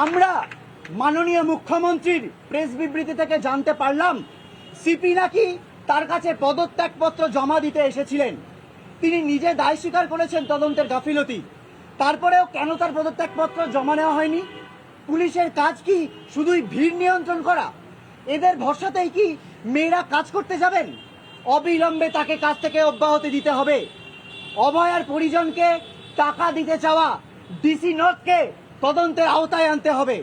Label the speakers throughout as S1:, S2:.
S1: আমরা মাননীয় মুখ্যমন্ত্রীর প্রেস বিবৃতি থেকে জানতে পারলাম সিপি নাকি তার কাছে পদত্যাগপত্র জমা দিতে এসেছিলেন। তিনি নিজে দায় স্বীকার করেছেন তদন্তের গাফিলতি। তারপরেও কেন তার পদত্যাগপত্র জমা নেওয়া হয়নি? পুলিশের কাজ কি শুধুই ভিড় নিয়ন্ত্রণ করা? এদের ভরসাতেই কি মেয়েরা কাজ করতে যাবেন? অবিলম্বে তাকে কাজ থেকে অব্যাহতি দিতে হবে। অভয়ার পরিজনকে টাকা দিতে চাওয়া ডিসি নর্থকে তদন্তের আওতায় আনতে হবে।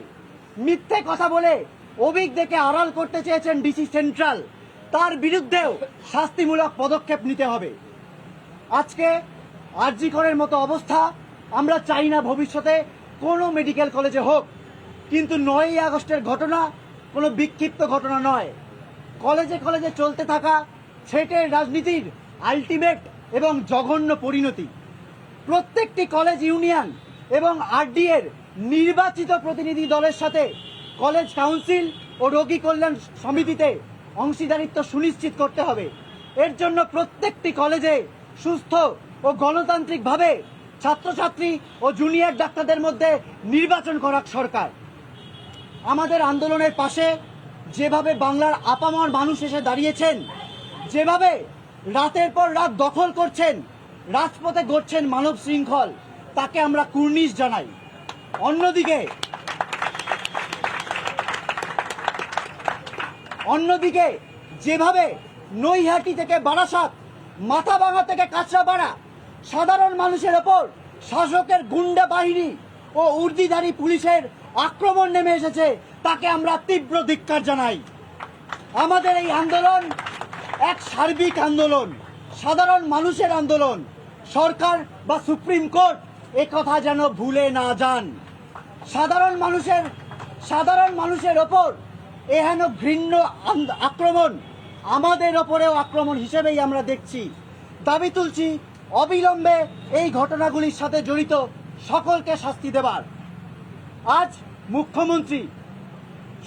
S1: মিথ্যে কথা বলে অভিজ্ঞকে আড়াল করতে চেয়েছেন ডিসি সেন্ট্রাল, তার বিরুদ্ধেও শাস্তিমূলক পদক্ষেপ নিতে হবে। আজকে আরজি করের মতো অবস্থা আমরা চাই না ভবিষ্যতে কোনো মেডিকেল কলেজে হোক, কিন্তু 9ই আগস্টের ঘটনা কোনো বিক্ষিপ্ত ঘটনা নয়। কলেজে কলেজে চলতে থাকা থ্রেটের রাজনীতির আলটিমেট এবং জঘন্য পরিণতি। প্রত্যেকটি কলেজ ইউনিয়ন এবং আরডি এর নির্বাচিত প্রতিনিধি দলের সাথে কলেজ কাউন্সিল ও রোগী কল্যাণ সমিতিতে অংশীদারিত্ব সুনিশ্চিত করতে হবে। এর জন্য প্রত্যেকটি কলেজে সুস্থ ও গণতান্ত্রিকভাবে ছাত্রছাত্রী ও জুনিয়র ডাক্তারদের মধ্যে নির্বাচন করা সরকার। আমাদের আন্দোলনের পাশে যেভাবে বাংলার আপামর মানুষ এসে দাঁড়িয়েছেন, যেভাবে রাতের পর রাত দখল করছেন, রাজপথে গড়ছেন মানব শৃঙ্খল, তাকে আমরা কুর্নিশ জানাই। অন্যদিকে যেভাবে নৈহাটি থেকে বারাসাত, মাথাভাঙা থেকে কাঁচরাপাড়া সাধারণ মানুষের ওপর শাসকের গুন্ডা বাহিনী ও উর্দিধারী পুলিশের আক্রমণ নেমে এসেছে, তাকে আমরা তীব্র ধিক্কার জানাই। আমাদের এই আন্দোলন এক সার্বিক আন্দোলন, সাধারণ মানুষের আন্দোলন। সরকার বা সুপ্রিম কোর্ট একথা যেন ভুলে না যান। সাধারণ মানুষের ওপর এহেন ঘৃণ্য আক্রমণ আমাদের ওপরেও আক্রমণ হিসেবেই আমরা দেখছি। দাবি তুলছি অবিলম্বে এই ঘটনাগুলির সাথে জড়িত সকলকে শাস্তি দেবার। আজ মুখ্যমন্ত্রী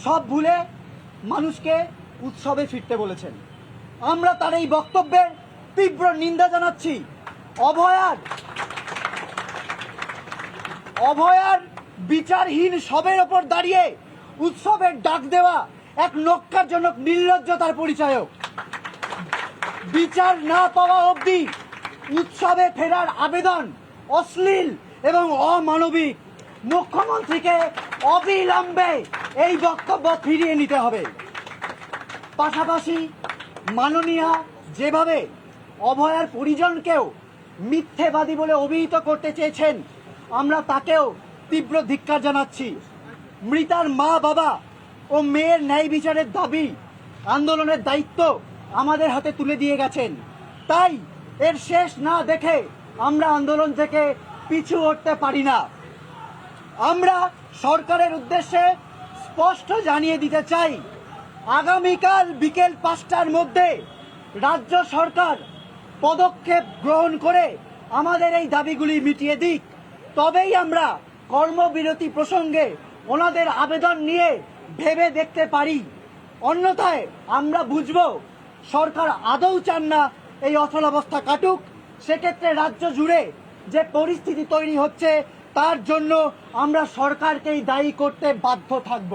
S1: সব ভুলে মানুষকে উৎসবে ফিরতে বলেছেন। আমরা তার এই বক্তব্যের তীব্র নিন্দা জানাচ্ছি। অভয়ার বিচারহীন সবের ওপর দাঁড়িয়ে উৎসবের ডাক দেওয়া এক নক্কারজনক নির্লজ্জতার পরিচায়ক। বিচার না পাওয়া অবধি উৎসবে ফেরার আবেদন অশ্লীল এবং অমানবিক। মুখ্যমন্ত্রীকে অবিলম্বে এই বক্তব্য ফিরিয়ে নিতে হবে। পাশাপাশি মাননীয়া যেভাবে অভয়ার পরিজনকেও মিথ্যেবাদী বলে অভিহিত করতে চেয়েছেন, আমরা তাকেও তীব্র ধিক্কার জানাচ্ছি। মৃতার মা বাবা ও মেয়ের ন্যায় বিচারের দাবি, আন্দোলনের দায়িত্ব আমাদের হাতে তুলে দিয়ে গেছেন। তাই এর শেষ না দেখে আমরা আন্দোলন থেকে পিছু হটতে পারি না। আমরা সরকারের উদ্দেশ্যে স্পষ্ট জানিয়ে দিতে চাই, আগামীকাল বিকেল 5টার মধ্যে রাজ্য সরকার পদক্ষেপ গ্রহণ করে আমাদের এই দাবিগুলি মিটিয়ে দিক, তবেই আমরা কর্মবিরতি প্রসঙ্গে ওনাদের আবেদন নিয়ে ভেবে দেখতে পারি। অন্যথায় আমরা বুঝব সরকার আদৌ চান না এই অচলাবস্থা কাটুক। সেক্ষেত্রে রাজ্য জুড়ে যে পরিস্থিতি তৈরি হচ্ছে তার জন্য আমরা সরকারকেই দায়ী করতে বাধ্য থাকব।